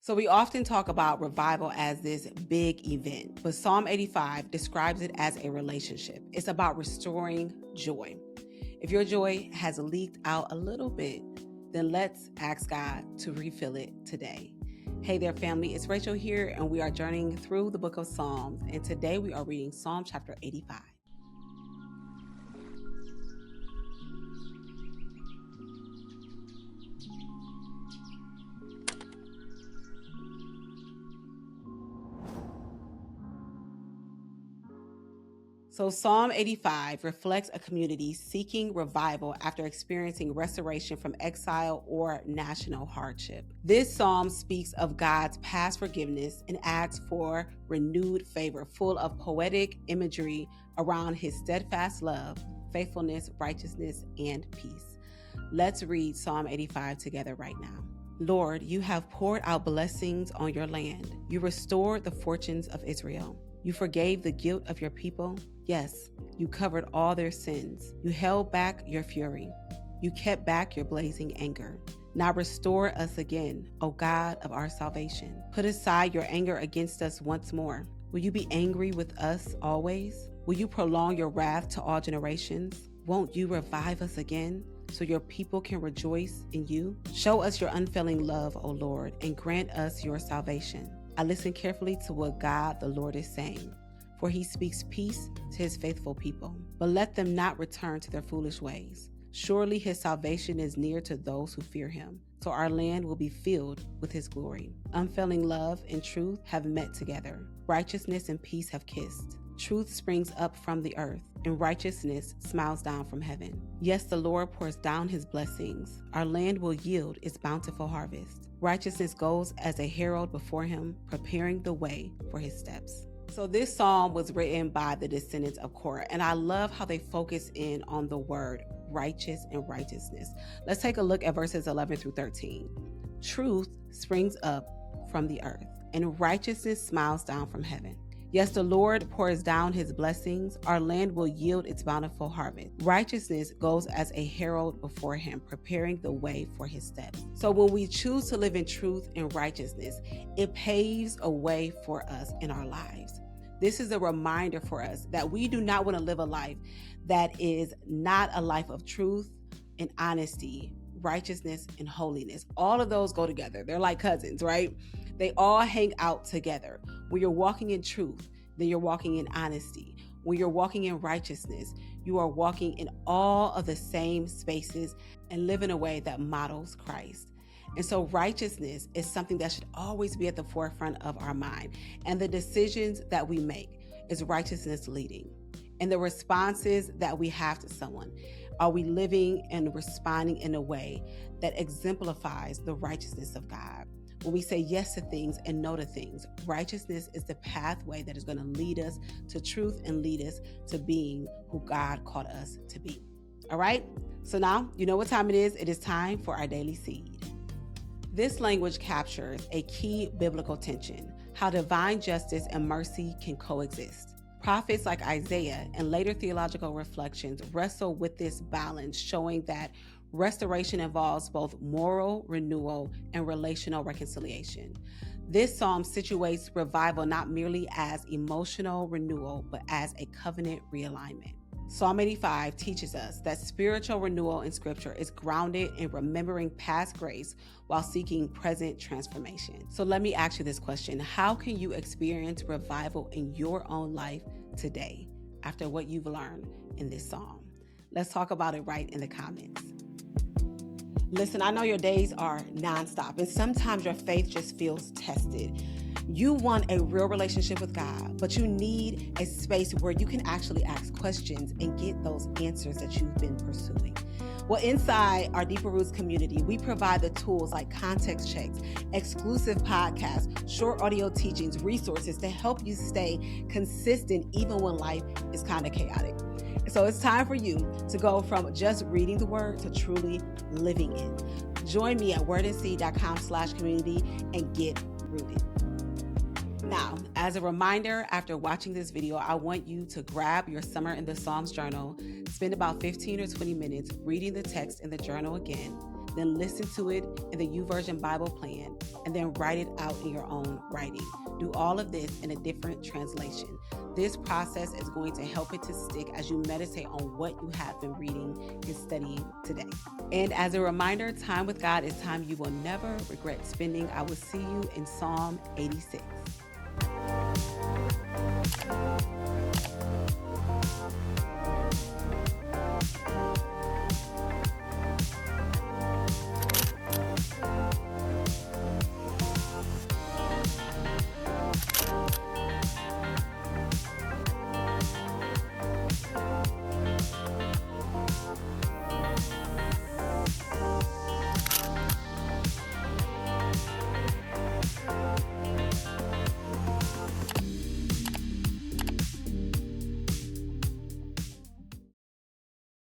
So we often talk about revival as this big event, but Psalm 85 describes it as a relationship. It's about restoring joy. If your joy has leaked out a little bit, then let's ask God to refill it today. Hey there, family. It's Rachel here, and we are journeying through the book of Psalms. And today we are reading Psalm chapter 85. So Psalm 85 reflects a community seeking revival after experiencing restoration from exile or national hardship. This psalm speaks of God's past forgiveness and asks for renewed favor, full of poetic imagery around his steadfast love, faithfulness, righteousness, and peace. Let's read Psalm 85 together right now. Lord, you have poured out blessings on your land. You restored the fortunes of Israel. You forgave the guilt of your people. Yes, you covered all their sins. You held back your fury. You kept back your blazing anger. Now restore us again, O God of our salvation. Put aside your anger against us once more. Will you be angry with us always? Will you prolong your wrath to all generations? Won't you revive us again, so your people can rejoice in you? Show us your unfailing love, O Lord, and grant us your salvation. I listen carefully to what God the Lord is saying, for he speaks peace to his faithful people. But let them not return to their foolish ways. Surely his salvation is near to those who fear him, so our land will be filled with his glory. Unfailing love and truth have met together. Righteousness and peace have kissed. Truth springs up from the earth, and righteousness smiles down from heaven. Yes, the Lord pours down his blessings. Our land will yield its bountiful harvest. Righteousness goes as a herald before him, preparing the way for his steps. So this psalm was written by the descendants of Kora, and I love how they focus in on the word righteous and righteousness. Let's take a look at verses 11 through 13. Truth springs up from the earth, and righteousness smiles down from heaven. Yes, the Lord pours down his blessings. Our land will yield its bountiful harvest. Righteousness goes as a herald before him, preparing the way for his steps. So when we choose to live in truth and righteousness, it paves a way for us in our lives. This is a reminder for us that we do not want to live a life that is not a life of truth and honesty, righteousness and holiness. All of those go together. They're like cousins, right? They all hang out together. When you're walking in truth, then you're walking in honesty. When you're walking in righteousness, you are walking in all of the same spaces and live in a way that models Christ. And so righteousness is something that should always be at the forefront of our mind. And the decisions that we make is righteousness leading. And the responses that we have to someone, are we living and responding in a way that exemplifies the righteousness of God? When we say yes to things and no to things, righteousness is the pathway that is going to lead us to truth and lead us to being who God called us to be. All right? So now you know what time it is. It is time for our daily seed. This language captures a key biblical tension, how divine justice and mercy can coexist. Prophets like Isaiah and later theological reflections wrestle with this balance, showing that restoration involves both moral renewal and relational reconciliation. This psalm situates revival not merely as emotional renewal, but as a covenant realignment. Psalm 85 teaches us that spiritual renewal in Scripture is grounded in remembering past grace while seeking present transformation. So let me ask you this question. How can you experience revival in your own life today after what you've learned in this psalm? Let's talk about it right in the comments. Listen, I know your days are nonstop, and sometimes your faith just feels tested. You want a real relationship with God, but you need a space where you can actually ask questions and get those answers that you've been pursuing. Well, inside our Deeper Roots community, we provide the tools like context checks, exclusive podcasts, short audio teachings, resources to help you stay consistent even when life is kind of chaotic. So it's time for you to go from just reading the word to truly living it. Join me at wordandseed.com/community and get rooted. Now, as a reminder, after watching this video, I want you to grab your Summer in the Psalms journal, spend about 15 or 20 minutes reading the text in the journal again, then listen to it in the YouVersion Bible plan, and then write it out in your own writing. Do all of this in a different translation. This process is going to help it to stick as you meditate on what you have been reading and studying today. And as a reminder, time with God is time you will never regret spending. I will see you in Psalm 86.